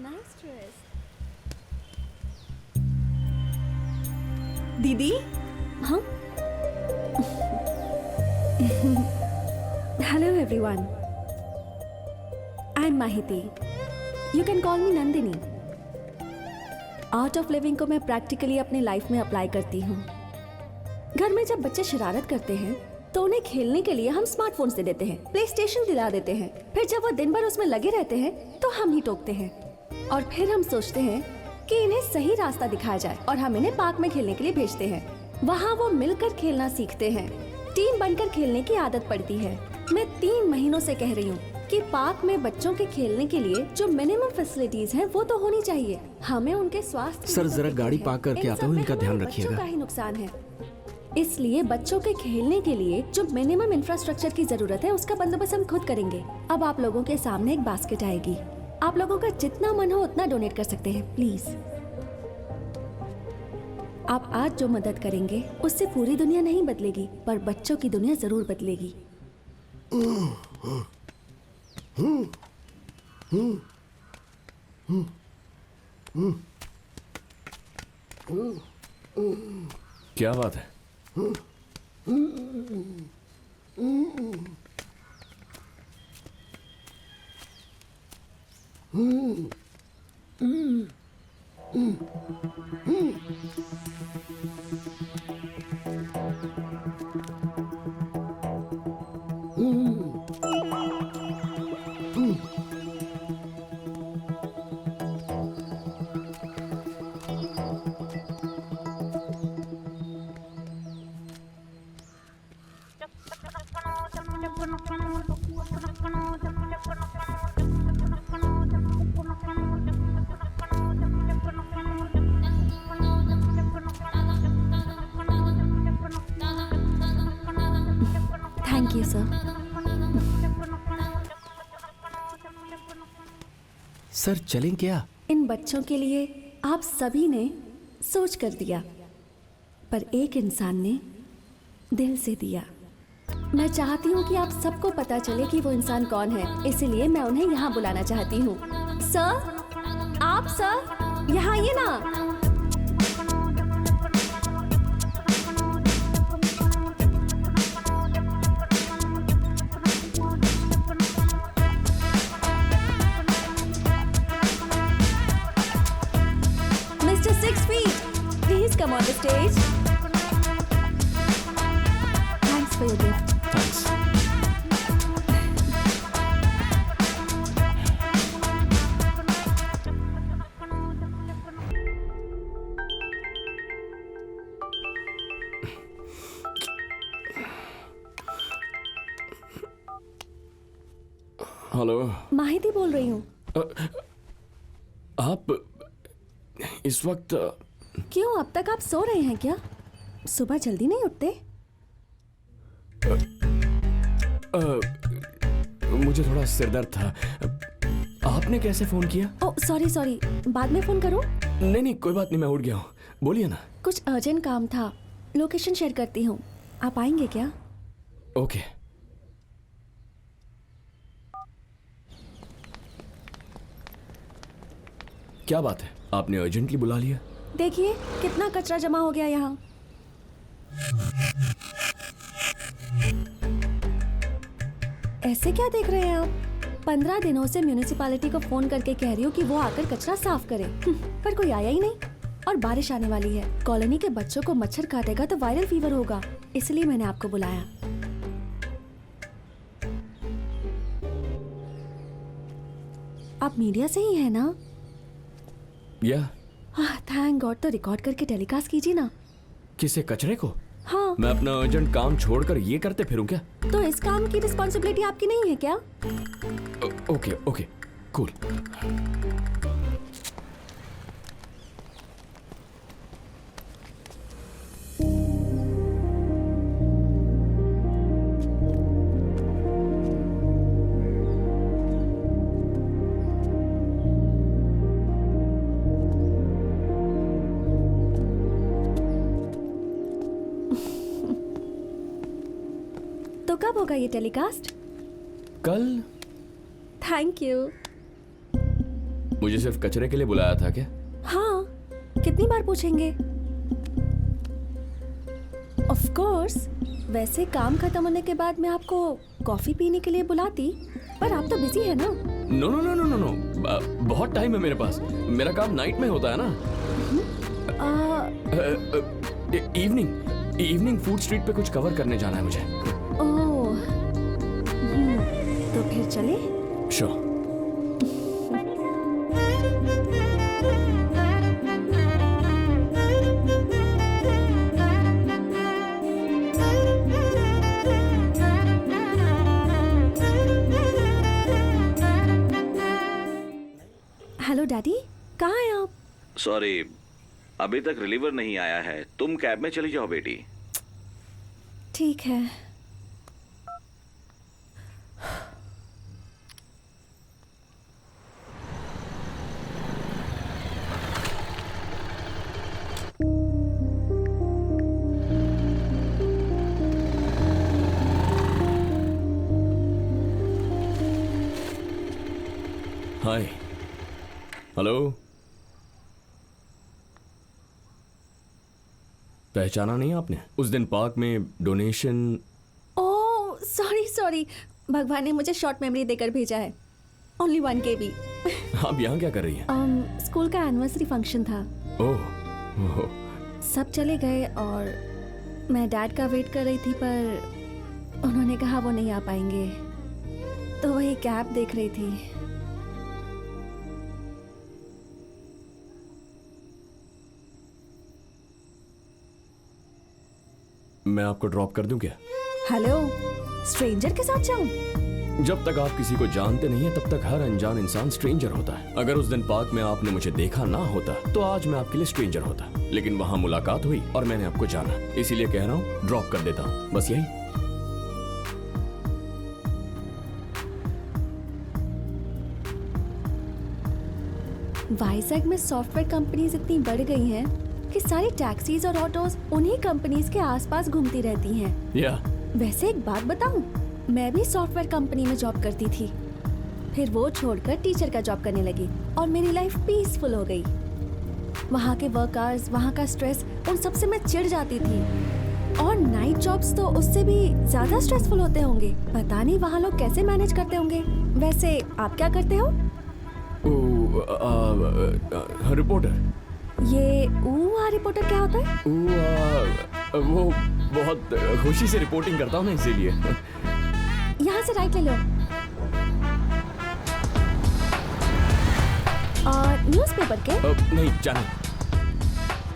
Nice dress. दीदी, हाँ। Hello everyone, I am माहिती, you can call me Nandini. Art of living को मैं प्रैक्टिकली अपनी लाइफ में अप्लाई करती हूँ। घर में जब बच्चे शरारत करते हैं तो उन्हें खेलने के लिए हम स्मार्टफोन्स दे देते हैं, प्ले स्टेशन दिला देते हैं। फिर जब वो दिन भर उसमें लगे रहते हैं तो हम ही टोकते हैं और फिर हम सोचते हैं कि इन्हें सही रास्ता दिखाया जाए और हम इन्हें पार्क में खेलने के लिए भेजते हैं। वहाँ वो मिलकर खेलना सीखते हैं, टीम बनकर खेलने की आदत पड़ती है। मैं 3 महीनों से कह रही हूँ कि पार्क में बच्चों के खेलने के लिए जो मिनिमम फैसिलिटीज हैं वो तो होनी चाहिए। हमें उनके स्वास्थ्य सर जरा गाड़ी पार्क करके आता हूँ, इनका ध्यान रखिएगा। बच्चों का ही नुकसान है, इसलिए बच्चों के खेलने के लिए जो मिनिमम इंफ्रास्ट्रक्चर की जरूरत है उसका बंदोबस्त हम खुद करेंगे। अब आप लोगों के सामने एक बास्केट आएगी, आप लोगों का जितना मन हो उतना डोनेट कर सकते हैं प्लीज। आप आज जो मदद करेंगे उससे पूरी दुनिया नहीं बदलेगी, पर बच्चों की दुनिया जरूर बदलेगी। क्या बात है? Thank you sir. सर चलें क्या? इन बच्चों के लिए आप सभी ने सोच कर दिया, पर एक इंसान ने दिल से दिया। मैं चाहती हूँ कि आप सबको पता चले कि वो इंसान कौन है, इसीलिए मैं उन्हें यहाँ बुलाना चाहती हूँ। सर, आप सर यहाँ आइए ना। Mr. 6 feet, please come on the stage. Thanks for your gift. Thanks. Hello, माहिती बोल रही हूँ। आप इस वक्त क्यों, अब तक आप सो रहे हैं क्या? सुबह जल्दी नहीं उठते? मुझे थोड़ा सिरदर्द था। आपने कैसे फोन किया? ओह सॉरी, बाद में फोन करूँ? नहीं कोई बात नहीं, मैं उठ गया हूँ, बोलिए ना। कुछ अर्जेंट काम था, लोकेशन शेयर करती हूँ, आप आएंगे क्या? ओके। क्या बात है, आपने अर्जेंटली बुला लिया? देखिए कितना कचरा जमा हो गया यहाँ। ऐसे क्या देख रहे हैं आप? 15 दिनों से म्यूनिसिपैलिटी को फोन करके कह रही हूँ कि वो आकर कचरा साफ करे, पर कोई आया ही नहीं। और बारिश आने वाली है, कॉलोनी के बच्चों को मच्छर काटेगा तो वायरल फीवर होगा, इसलिए मैंने आपको बुलाया। आप मीडिया से ही है ना? या थैंक गॉड। तो रिकॉर्ड करके टेलीकास्ट कीजिए ना। किसे, कचरे को? हाँ। मैं अपना अर्जेंट काम छोड़कर ये करते फिरूं क्या? तो इस काम की रिस्पॉन्सिबिलिटी आपकी नहीं है क्या? Okay cool. तो कब होगा ये टेलीकास्ट? कल। Thank you. मुझे सिर्फ कचरे के लिए बुलाया था क्या? हाँ, कितनी बार पूछेंगे? ऑफ कोर्स, वैसे काम खत्म होने के बाद मैं आपको कॉफी पीने के लिए बुलाती, पर आप तो बिजी है ना। No no no no no no, बहुत टाइम है मेरे पास। मेरा काम नाइट में होता है ना। इवनिंग फूड स्ट्रीट पे कुछ कवर करने जाना है मुझे। ओह, तो फिर चले? श्योर। हेलो डैडी, कहाँ हैं आप? सॉरी, अभी तक रिलीवर नहीं आया है। तुम कैब में चली जाओ बेटी। ठीक है। हाय। हेलो। पहचाना नहीं आपने? उस दिन पार्क में डोनेशन। ओह सॉरी, भगवान ने मुझे शॉर्ट मेमोरी देकर भेजा है। Only 1 KB। आप यहाँ क्या कर रही हैं? स्कूल का एनिवर्सरी फंक्शन था। ओह। सब चले गए और मैं डैड का वेट कर रही थी, पर उन्होंने कहा वो नहीं आ पाएंगे, तो वही कैब देख रही थी। मैं आपको ड्रॉप कर दूं क्या? हेलो, स्ट्रेंजर के साथ जाऊं? जब तक आप किसी को जानते नहीं है तब तक हर अनजान इंसान स्ट्रेंजर होता है। अगर उस दिन पार्क में आपने मुझे देखा ना होता तो आज मैं आपके लिए स्ट्रेंजर होता, लेकिन वहां मुलाकात हुई और मैंने आपको जाना, इसीलिए कह रहा हूँ ड्रॉप कर देता हूँ, बस यही। वाइजैक में सॉफ्टवेयर कंपनीज इतनी बढ़ गई हैं कि सारी टैक्सीज और ऑटोज उन्हीं कंपनीज के आसपास घूमती रहती हैं। या वैसे एक बात बताऊं, मैं भी सॉफ्टवेयर कंपनी में जॉब करती थी, फिर वो छोड़कर टीचर का जॉब करने लगी और मेरी लाइफ पीसफुल हो गई। वहाँ के वर्क आवर्स, वहाँ का स्ट्रेस, उन सब से मैं चिढ़ जाती थी। और नाइट जॉब्स तो उससे भी ज्यादा स्ट्रेसफुल होते होंगे। पता नहीं वहाँ लोग कैसे मैनेज करते होंगे। वैसे आप क्या करते हो? रिपोर्टर। ये रिपोर्टर क्या होता है? वो बहुत खुशी से रिपोर्टिंग करता हूँ ना, इसीलिए। यहाँ से राइट ले लो। न्यूज़पेपर के? नहीं, जाना।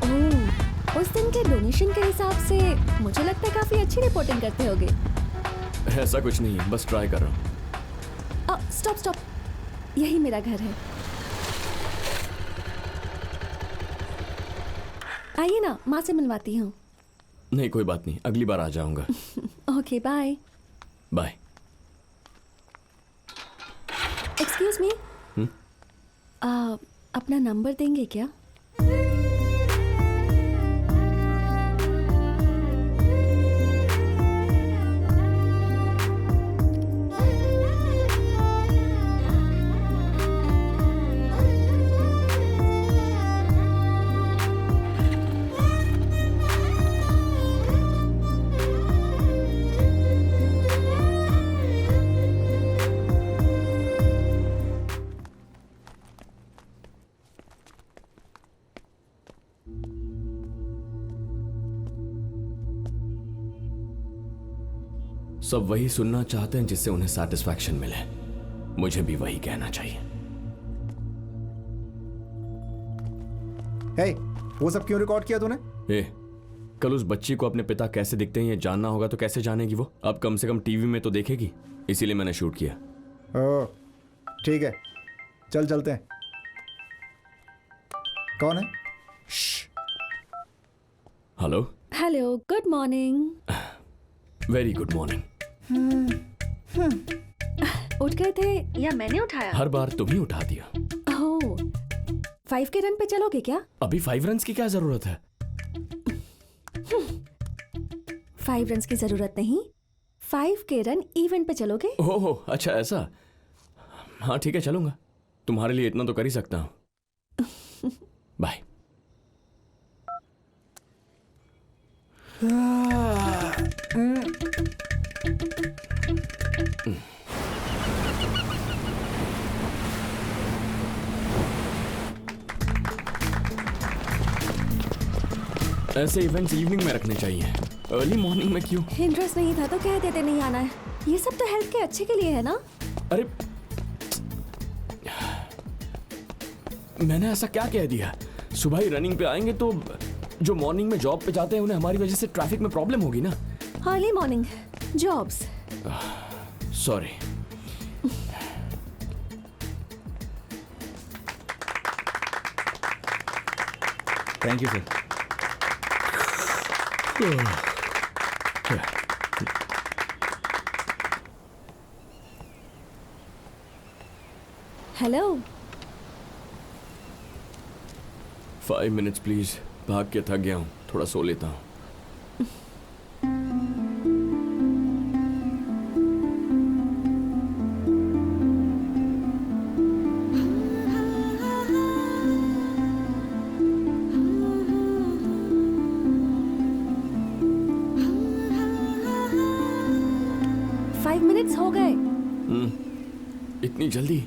ओह, उस दिन के डोनेशन के हिसाब से मुझे लगता है काफी अच्छी रिपोर्टिंग करते होगे। ऐसा कुछ नहीं है, बस ट्राई कर रहा हूँ। स्टॉप, यही मेरा घर है। आइए ना, माँ से मिलवाती हूँ। नहीं, कोई बात नहीं, अगली बार आ जाऊंगा। Okay, bye. Bye. Excuse me, अपना नंबर देंगे क्या? सब वही सुनना चाहते हैं जिससे उन्हें सैटिस्फैक्शन मिले। मुझे भी वही कहना चाहिए। हे, वो सब क्यों रिकॉर्ड किया तूने? कल उस बच्ची को अपने पिता कैसे दिखते हैं ये जानना होगा तो कैसे जानेगी वो? अब कम से कम टीवी में तो देखेगी, इसीलिए मैंने शूट किया। ओह, ठीक है, चलते हैं। कौन है? Hello. Hello, good morning. Very good morning. उठ गए थे या मैंने उठाया? हर बार तुम ही उठा दिया। ओह, 5 के रन पे चलोगे क्या? अभी 5 रन्स की क्या जरूरत है? 5 रन्स की जरूरत नहीं, 5 के रन इवेंट पे चलोगे? ओह अच्छा, ऐसा। हाँ ठीक है, चलूंगा। तुम्हारे लिए इतना तो कर ही सकता हूं। बाय। ऐसे इवेंट्स इवनिंग में रखने चाहिए, अर्ली मॉर्निंग में क्यों? इंटरेस्ट नहीं था तो कह देते नहीं आना है। ये सब तो हेल्थ के अच्छे के लिए है ना। अरे मैंने ऐसा क्या कह दिया? सुबह ही रनिंग पे आएंगे तो जो मॉर्निंग में जॉब पे जाते हैं उन्हें हमारी वजह से ट्रैफिक में प्रॉब्लम होगी ना। Early morning jobs. Sorry. Thank you sir. Hello. 5 minutes please, भाग के थक गया हूँ, थोड़ा सो लेता हूँ। हो गए। इतनी जल्दी?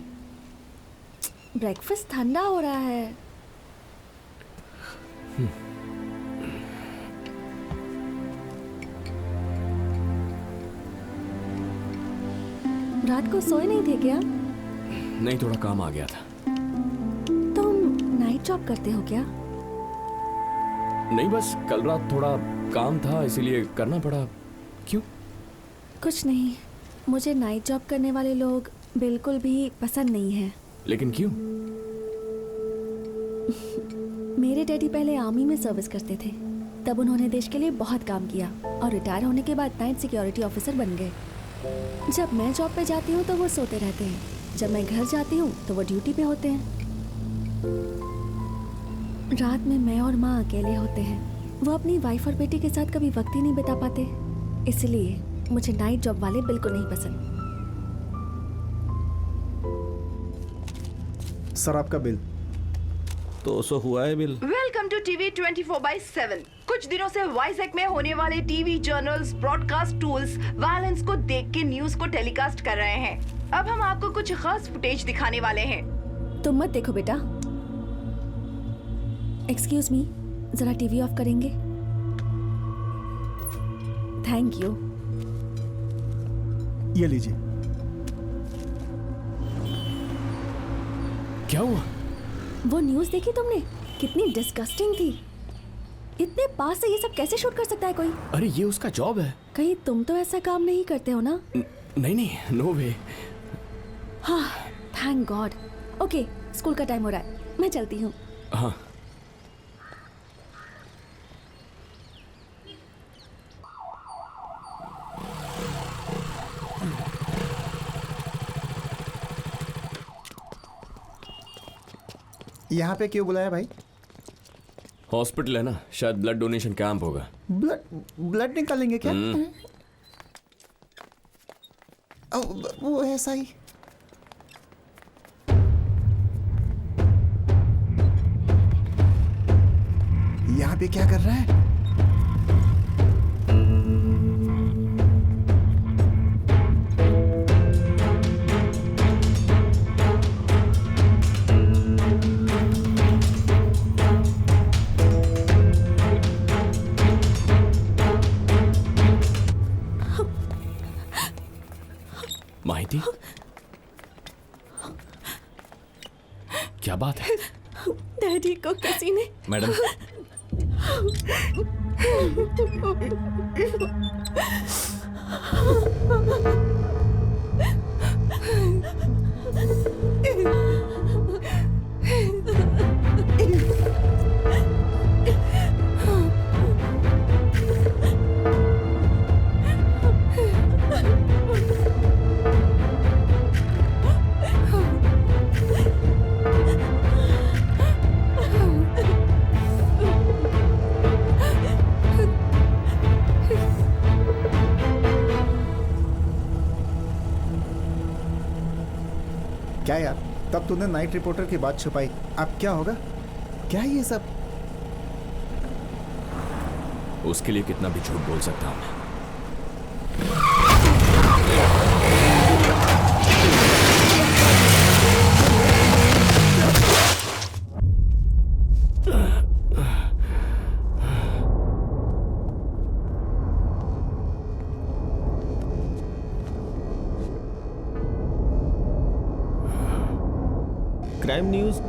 ब्रेकफास्ट ठंडा हो रहा है। रात को सोए नहीं थे क्या? नहीं, थोड़ा काम आ गया था। तुम नाइट जॉब करते हो क्या? नहीं, बस कल रात थोड़ा काम था इसीलिए करना पड़ा। क्यों? कुछ नहीं, मुझे नाइट जॉब करने वाले लोग बिल्कुल भी पसंद नहीं है। लेकिन क्यों? मेरे डैडी पहले आर्मी में सर्विस करते थे, तब उन्होंने देश के लिए बहुत काम किया और रिटायर होने के बाद नाइट सिक्योरिटी ऑफिसर बन गए। जब मैं जॉब पे जाती हूँ तो वो सोते रहते हैं, जब मैं घर जाती हूँ तो वो ड्यूटी पे होते हैं। रात में मैं और माँ अकेले होते हैं। वो अपनी वाइफ और बेटी के साथ कभी वक्त ही नहीं बिता पाते, इसलिए मुझे नाइट जॉब वाले बिल्कुल नहीं पसंद। सर आपका बिल। तो सो हुआ है बिल। Welcome to TV 24/7। कुछ दिनों से वाइजैक में होने वाले TV journals, broadcast tools violence को देख के न्यूज को टेलीकास्ट कर रहे हैं। अब हम आपको कुछ खास फुटेज दिखाने वाले हैं। तुम मत देखो बेटा। एक्सक्यूज मी, जरा टीवी ऑफ करेंगे? Thank you. ये लीजिए। क्या हुआ? वो न्यूज़ देखी तुमने? कितनी डिस्गस्टिंग थी। इतने पास से ये सब कैसे शूट कर सकता है कोई? अरे ये उसका जॉब है। कहीं तुम तो ऐसा काम नहीं करते हो ना? नहीं, नो वे। हाँ, थैंक गॉड। ओके, स्कूल का टाइम हो रहा है, मैं चलती हूँ। हाँ। यहाँ पे क्यों बुलाया भाई? हॉस्पिटल है ना, शायद ब्लड डोनेशन कैंप होगा। ब्लड निकालेंगे क्या? वो ऐसा ही। यहाँ पे क्या कर रहा है? माहिती, क्या बात है? डैडी को किसी ने। मैडम, तब तूने नाइट रिपोर्टर की बात छुपाई, अब क्या होगा? क्या है ये सब? उसके लिए कितना भी झूठ बोल सकता हूं मैं।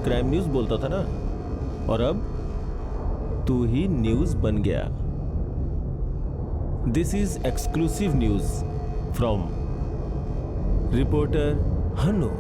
क्राइम न्यूज बोलता था ना, और अब तू ही न्यूज बन गया। This is exclusive news from reporter Hanu.